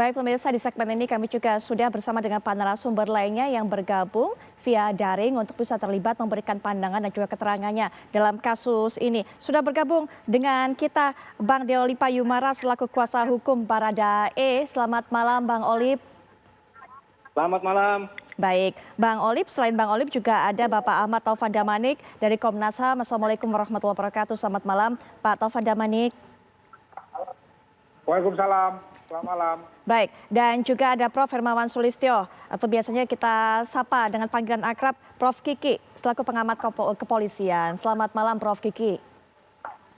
Baik pemirsa, di segmen ini kami juga sudah bersama dengan para narasumber lainnya yang bergabung via daring untuk bisa terlibat memberikan pandangan dan juga keterangannya dalam kasus ini. Sudah bergabung dengan kita Bang Deoli Payumara selaku kuasa hukum Baradae. Selamat malam Bang Olip. Selamat malam. Baik, Bang Olip, selain Bang Olip juga ada Bapak Ahmad Taufan Damanik dari Komnas HAM. Assalamualaikum warahmatullahi wabarakatuh. Selamat malam Pak Taufan Damanik. Waalaikumsalam. Selamat malam. Baik, dan juga ada Prof. Hermawan Sulistyo, atau biasanya kita sapa dengan panggilan akrab Prof. Kiki, selaku pengamat kepolisian. Selamat malam Prof. Kiki.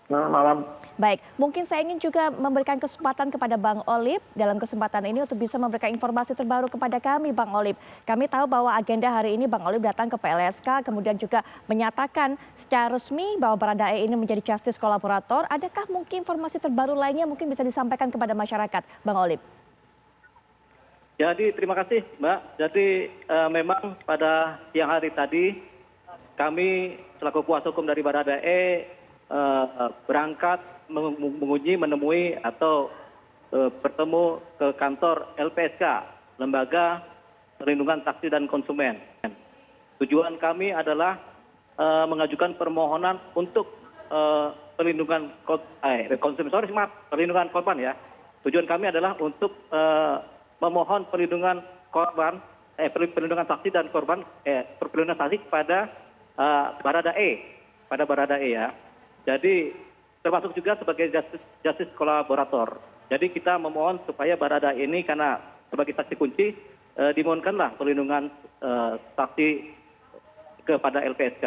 Selamat malam. Baik, mungkin saya ingin juga memberikan kesempatan kepada Bang Olip dalam kesempatan ini untuk bisa memberikan informasi terbaru kepada kami Bang Olip. Kami tahu bahwa agenda hari ini Bang Olip datang ke PLSK, kemudian juga menyatakan secara resmi bahwa Baradae ini menjadi justice kolaborator. Adakah mungkin informasi terbaru lainnya mungkin bisa disampaikan kepada masyarakat Bang Olip? Jadi terima kasih Mbak. Jadi memang pada siang hari tadi kami selaku kuasa hukum dari Baradae berangkat menemui atau bertemu ke kantor LPSK, Lembaga Perlindungan Saksi dan Konsumen. Tujuan kami adalah mengajukan permohonan untuk perlindungan perlindungan korban ya. Tujuan kami adalah untuk memohon perlindungan korban, perlindungan saksi dan korban, perlindungan saksi kepada Baradae ya. Jadi termasuk juga sebagai justice kolaborator. Jadi kita memohon supaya Baradae ini karena sebagai saksi kunci dimohonkanlah perlindungan saksi kepada LPSK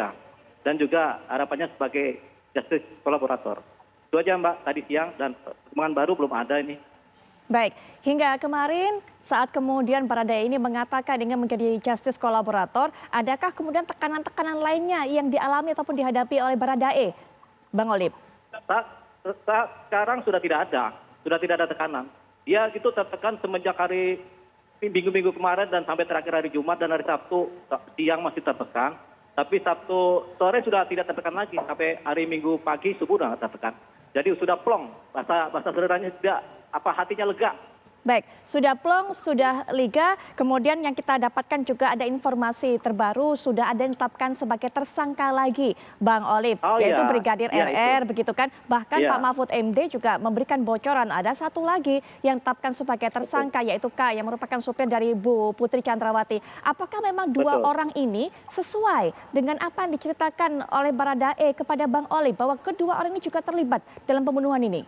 dan juga harapannya sebagai justice kolaborator. Itu aja Mbak tadi siang dan perkembangan baru belum ada ini. Baik, hingga kemarin saat kemudian Baradae ini mengatakan ingin menjadi justice kolaborator, adakah kemudian tekanan-tekanan lainnya yang dialami ataupun dihadapi oleh Baradae, Bang Olip? Sekarang sudah tidak ada tekanan. Dia itu tertekan semenjak hari minggu kemarin dan sampai terakhir hari Jumat dan hari Sabtu siang masih tertekan. Tapi Sabtu sore sudah tidak tertekan lagi sampai hari Minggu pagi subuh sudah tertekan. Jadi sudah plong, bahasa sederhananya tidak hatinya lega. Baik, sudah plong, sudah liga, kemudian yang kita dapatkan juga ada informasi terbaru, sudah ada yang ditetapkan sebagai tersangka lagi, Bang Olip, yaitu Brigadir RR, begitu kan. Bahkan Pak Mahfud MD juga memberikan bocoran, ada satu lagi yang ditetapkan sebagai tersangka, yaitu K, yang merupakan supir dari Bu Putri Chandrawati. Apakah memang dua orang ini sesuai dengan apa yang diceritakan oleh Baradae kepada Bang Olip, bahwa kedua orang ini juga terlibat dalam pembunuhan ini?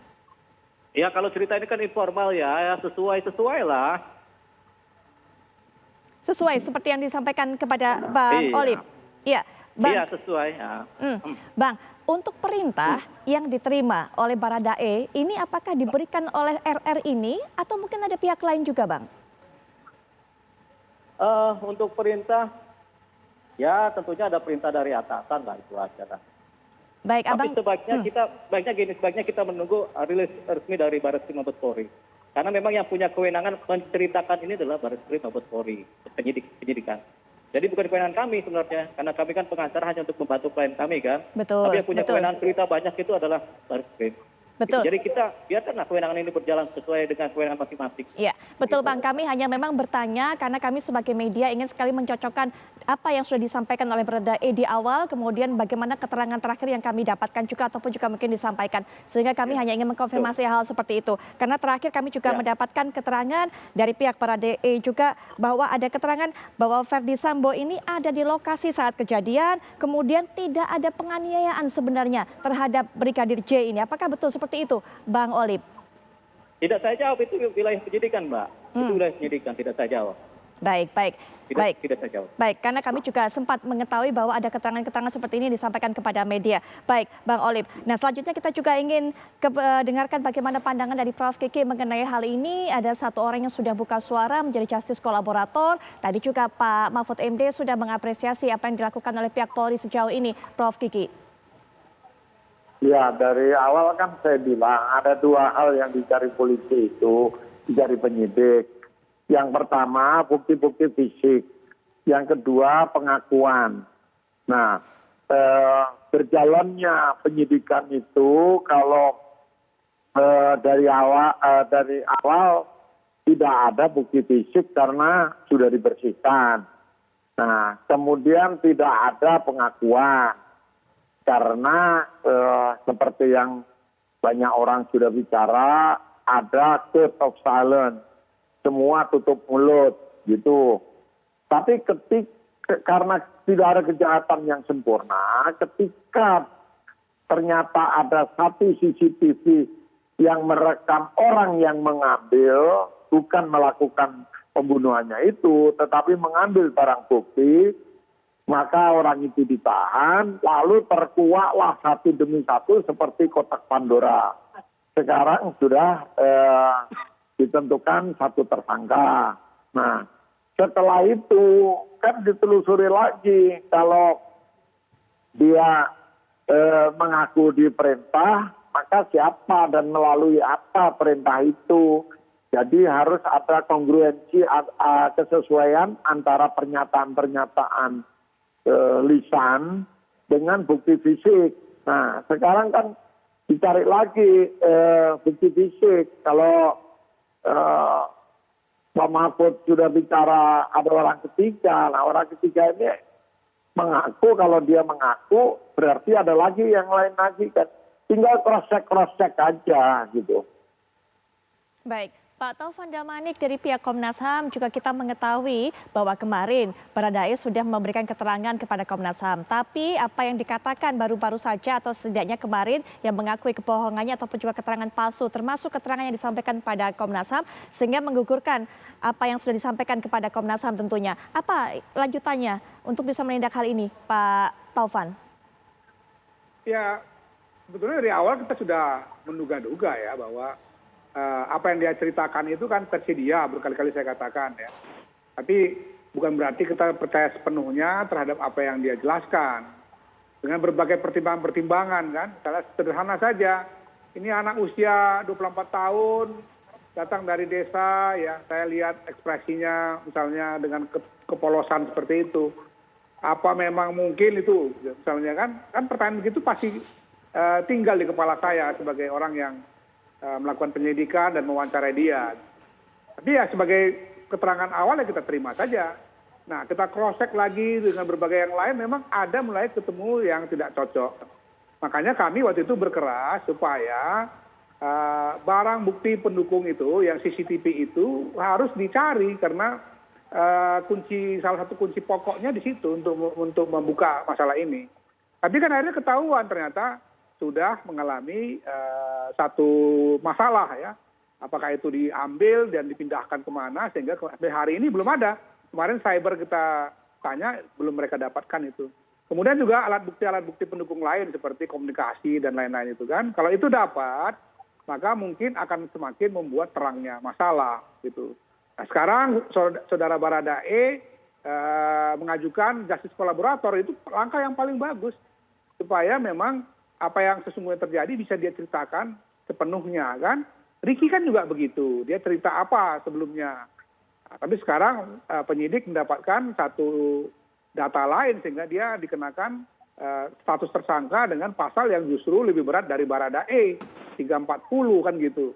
Ya kalau cerita ini kan informal ya sesuai lah. Sesuai seperti yang disampaikan kepada Bang Olip. Iya, Bang. Iya sesuai. Ya. Bang, untuk perintah yang diterima oleh Baradae ini apakah diberikan oleh RR ini atau mungkin ada pihak lain juga, Bang? Untuk perintah, ya tentunya ada perintah dari atasan lah itu aja lah. Baik, Tapi Abang. sebaiknya kita menunggu rilis resmi dari Barreskrim Mabes Polri. Karena memang yang punya kewenangan menceritakan ini adalah Barreskrim Mabes Polri, penyidikan. Jadi bukan kewenangan kami sebenarnya, karena kami kan pengacara hanya untuk membantu klien kami kan. Betul. Tapi yang punya kewenangan cerita banyak itu adalah Barreskrim. Betul. Jadi kita biarkanlah kewenangan ini berjalan sesuai dengan kewenangan masing-masing. Iya, betul Bang. Kami hanya memang bertanya karena kami sebagai media ingin sekali mencocokkan apa yang sudah disampaikan oleh Baradae di awal, kemudian bagaimana keterangan terakhir yang kami dapatkan juga ataupun juga mungkin disampaikan. Sehingga kami hanya ingin mengkonfirmasi hal seperti itu. Karena terakhir kami juga mendapatkan keterangan dari pihak Baradae juga bahwa ada keterangan bahwa Verdi Sambo ini ada di lokasi saat kejadian, kemudian tidak ada penganiayaan sebenarnya terhadap Brigadir J ini. Apakah betul seperti itu, Bang Olip? Tidak saya jawab, itu wilayah penyidikan, Mbak. Itu wilayah penyidikan, tidak saya jawab. Baik. Tidak saya jawab. Baik, karena kami juga sempat mengetahui bahwa ada keterangan-keterangan seperti ini disampaikan kepada media. Baik, Bang Olip. Nah, selanjutnya kita juga ingin dengarkan bagaimana pandangan dari Prof. Kiki mengenai hal ini. Ada satu orang yang sudah buka suara menjadi justice kolaborator. Tadi juga Pak Mahfud MD sudah mengapresiasi apa yang dilakukan oleh pihak Polri sejauh ini, Prof. Kiki. Ya, dari awal kan saya bilang ada dua hal yang dicari polisi itu, dicari penyidik. Yang pertama bukti-bukti fisik, yang kedua pengakuan. Nah, berjalannya penyidikan itu kalau dari awal tidak ada bukti fisik karena sudah dibersihkan. Nah, kemudian tidak ada pengakuan karena seperti yang banyak orang sudah bicara, ada code of silence, semua tutup mulut gitu. Tapi karena tidak ada kejahatan yang sempurna, ketika ternyata ada satu CCTV yang merekam orang yang mengambil, bukan melakukan pembunuhannya itu, tetapi mengambil barang bukti, maka orang itu ditahan, lalu terkuaklah satu demi satu seperti kotak Pandora. Sekarang sudah ditentukan satu tersangka. Nah, setelah itu kan ditelusuri lagi kalau dia mengaku diperintah, maka siapa dan melalui apa perintah itu. Jadi harus ada kongruensi, kesesuaian antara pernyataan-pernyataan lisan dengan bukti fisik. Nah, sekarang kan dicari lagi bukti fisik. Kalau Pak Mahfud sudah bicara ada orang ketiga, nah orang ketiga ini mengaku, kalau dia mengaku berarti ada lagi yang lain lagi kan. Tinggal cross-check aja gitu. Baik. Pak Taufan Damanik dari pihak Komnas HAM juga kita mengetahui bahwa kemarin Baradae sudah memberikan keterangan kepada Komnas HAM. Tapi apa yang dikatakan baru-baru saja atau setidaknya kemarin yang mengakui kebohongannya ataupun juga keterangan palsu termasuk keterangan yang disampaikan pada Komnas HAM sehingga menggugurkan apa yang sudah disampaikan kepada Komnas HAM tentunya. Apa lanjutannya untuk bisa menindak hal ini Pak Taufan? Ya sebetulnya dari awal kita sudah menduga-duga ya bahwa apa yang dia ceritakan itu kan versi dia, berkali-kali saya katakan ya. Tapi bukan berarti kita percaya sepenuhnya terhadap apa yang dia jelaskan. Dengan berbagai pertimbangan-pertimbangan kan, misalnya sederhana saja. Ini anak usia 24 tahun, datang dari desa ya, saya lihat ekspresinya misalnya dengan kepolosan seperti itu. Apa memang mungkin itu, misalnya kan pertanyaan begitu pasti tinggal di kepala saya sebagai orang yang melakukan penyelidikan dan mewawancarai dia. Tapi ya sebagai keterangan awal ya kita terima saja. Nah kita cross check lagi dengan berbagai yang lain, memang ada mulai ketemu yang tidak cocok. Makanya kami waktu itu berkeras supaya barang bukti pendukung itu, yang CCTV itu harus dicari karena salah satu kunci pokoknya di situ untuk membuka masalah ini. Tapi kan akhirnya ketahuan ternyata sudah mengalami satu masalah ya. Apakah itu diambil dan dipindahkan kemana sehingga sampai hari ini belum ada. Kemarin cyber kita tanya belum mereka dapatkan itu. Kemudian juga alat bukti pendukung lain seperti komunikasi dan lain-lain itu kan. Kalau itu dapat maka mungkin akan semakin membuat terangnya masalah gitu. Nah, sekarang saudara Baradae mengajukan justice kolaborator, itu langkah yang paling bagus supaya memang apa yang sesungguhnya terjadi bisa dia ceritakan sepenuhnya kan. Ricky kan juga begitu, dia cerita apa sebelumnya. Nah, tapi sekarang penyidik mendapatkan satu data lain sehingga dia dikenakan status tersangka dengan pasal yang justru lebih berat dari Baradae, 340 kan gitu.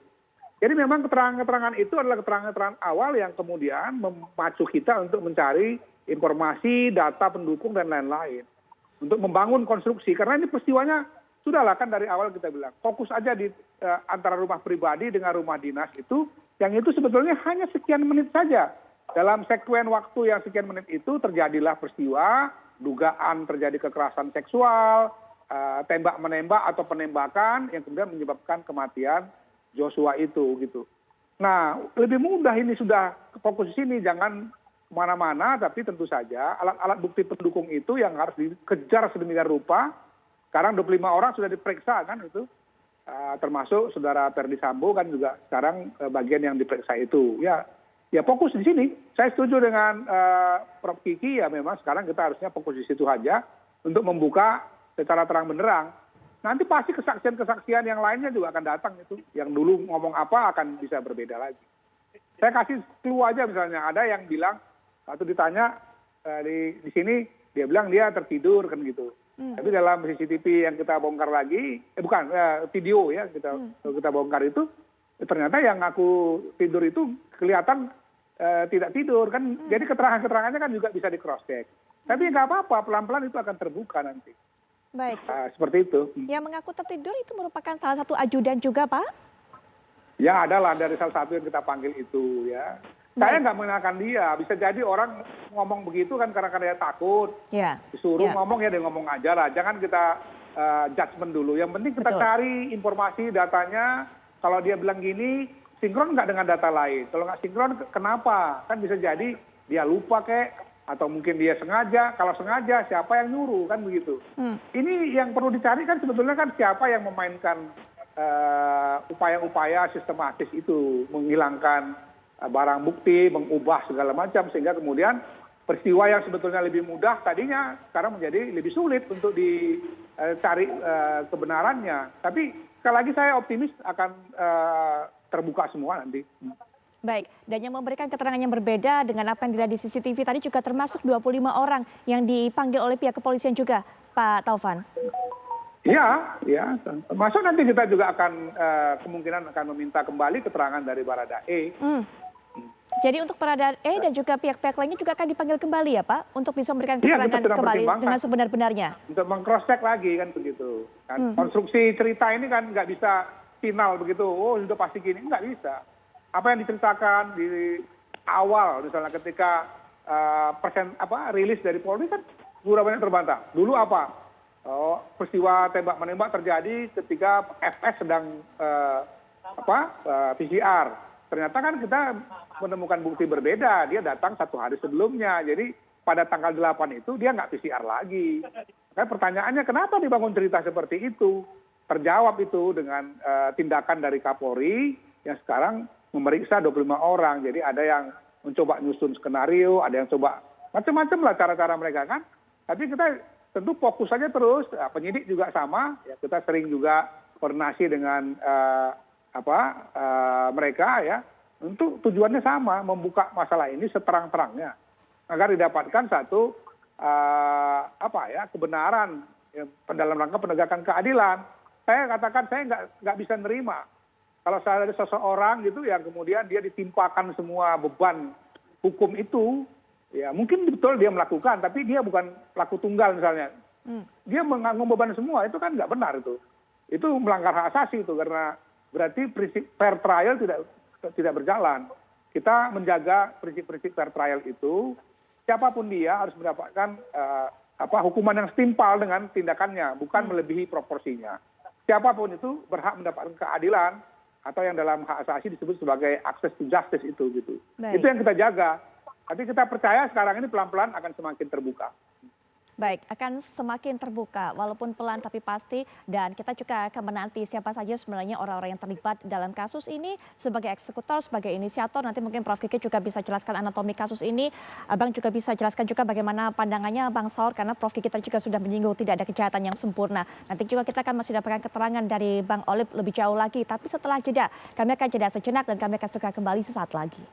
Jadi memang keterangan-keterangan itu adalah keterangan-keterangan awal yang kemudian memacu kita untuk mencari informasi, data pendukung dan lain-lain. Untuk membangun konstruksi, karena ini peristiwanya sudahlah kan dari awal kita bilang, fokus aja di antara rumah pribadi dengan rumah dinas itu, yang itu sebetulnya hanya sekian menit saja. Dalam sekuen waktu yang sekian menit itu terjadilah peristiwa, dugaan terjadi kekerasan seksual, tembak-menembak atau penembakan yang kemudian menyebabkan kematian Joshua itu gitu. Nah, lebih mudah ini sudah fokus di sini, jangan kemana-mana, tapi tentu saja alat-alat bukti pendukung itu yang harus dikejar sedemikian rupa. Sekarang 25 orang sudah diperiksa kan itu, termasuk saudara Ferdi Sambo kan juga sekarang bagian yang diperiksa itu. Ya fokus di sini. Saya setuju dengan Prof. Kiki, ya memang sekarang kita harusnya fokus di situ saja untuk membuka secara terang benderang. Nanti pasti kesaksian-kesaksian yang lainnya juga akan datang itu. Yang dulu ngomong apa akan bisa berbeda lagi. Saya kasih clue aja misalnya, ada yang bilang, waktu ditanya di sini, dia bilang dia tertidur kan gitu. Tapi dalam CCTV yang kita bongkar lagi, bukan video ya kita bongkar itu, ternyata yang ngaku tidur itu kelihatan tidak tidur kan. Jadi keterangannya kan juga bisa di cross check. Tapi nggak apa-apa, pelan-pelan itu akan terbuka nanti. Baik. Seperti itu. Yang mengaku tertidur itu merupakan salah satu ajudan juga, Pak? Ya adalah dari salah satu yang kita panggil itu ya. Saya nggak mengenalkan dia. Bisa jadi orang ngomong begitu kan karena dia takut. Ya. Disuruh Ya. ngomong ya dia ngomong aja lah. Jangan kita judgement dulu. Yang penting kita Betul. cari informasi datanya. Kalau dia bilang gini, sinkron nggak dengan data lain? Kalau nggak sinkron, kenapa? Kan bisa jadi dia lupa atau mungkin dia sengaja. Kalau sengaja, siapa yang nyuruh kan begitu. Ini yang perlu dicari kan sebetulnya kan siapa yang memainkan upaya-upaya sistematis itu, menghilangkan barang bukti, mengubah segala macam sehingga kemudian peristiwa yang sebetulnya lebih mudah tadinya sekarang menjadi lebih sulit untuk dicari kebenarannya. Tapi sekali lagi saya optimis akan terbuka semua nanti. Baik, dan yang memberikan keterangan yang berbeda dengan apa yang dilihat di CCTV tadi juga termasuk 25 orang yang dipanggil oleh pihak kepolisian juga, Pak Taufan. Iya, ya. Termasuk nanti kita juga akan kemungkinan akan meminta kembali keterangan dari Baradae. Jadi untuk Baradae dan juga pihak-pihak lainnya juga akan dipanggil kembali ya Pak, untuk bisa memberikan Iya, keterangan kita sedang kembali pertimbangkan. dengan sebenar-benarnya. Untuk meng-cross check lagi kan begitu. Kan konstruksi cerita ini kan nggak bisa final begitu. Oh sudah pasti gini, nggak bisa. Apa yang diceritakan di awal misalnya ketika rilis dari Polri kan sudah banyak terbantah. Dulu apa? Oh, peristiwa tembak menembak terjadi ketika FS sedang PCR. Ternyata kan kita menemukan bukti berbeda. Dia datang 1 hari sebelumnya. Jadi pada tanggal 8 itu dia nggak PCR lagi. Nah, pertanyaannya kenapa dibangun cerita seperti itu? Terjawab itu dengan tindakan dari Kapolri yang sekarang memeriksa 25 orang. Jadi ada yang mencoba nyusun skenario, ada yang coba macam-macam lah cara-cara mereka kan. Tapi kita tentu fokus saja terus, penyidik juga sama. Ya, kita sering juga koordinasi dengan mereka ya. Untuk tujuannya sama, membuka masalah ini seterang-terangnya agar didapatkan satu kebenaran ya, dalam rangka penegakan keadilan. Saya katakan saya nggak bisa nerima kalau saya ada seseorang gitu yang kemudian dia ditimpakan semua beban hukum itu, ya mungkin betul dia melakukan, tapi dia bukan pelaku tunggal misalnya. Dia menanggung beban semua, itu kan nggak benar itu. Itu melanggar hak asasi itu karena berarti prinsip fair trial tidak berjalan. Kita menjaga prinsip-prinsip fair trial itu, siapapun dia harus mendapatkan hukuman yang setimpal dengan tindakannya, bukan melebihi proporsinya. Siapapun itu berhak mendapatkan keadilan atau yang dalam hak asasi disebut sebagai access to justice itu gitu. Baik. Itu yang kita jaga. Tapi kita percaya sekarang ini pelan-pelan akan semakin terbuka. Baik, akan semakin terbuka walaupun pelan tapi pasti, dan kita juga akan menanti siapa saja sebenarnya orang-orang yang terlibat dalam kasus ini sebagai eksekutor, sebagai inisiator. Nanti mungkin Prof. Kiki juga bisa jelaskan anatomi kasus ini. Abang juga bisa jelaskan juga bagaimana pandangannya Bang Saur, karena Prof. Kiki tadi juga sudah menyinggung tidak ada kejahatan yang sempurna. Nanti juga kita akan masih dapatkan keterangan dari Bang Olip lebih jauh lagi. Tapi setelah jeda, kami akan jeda sejenak dan kami akan segera kembali sesaat lagi.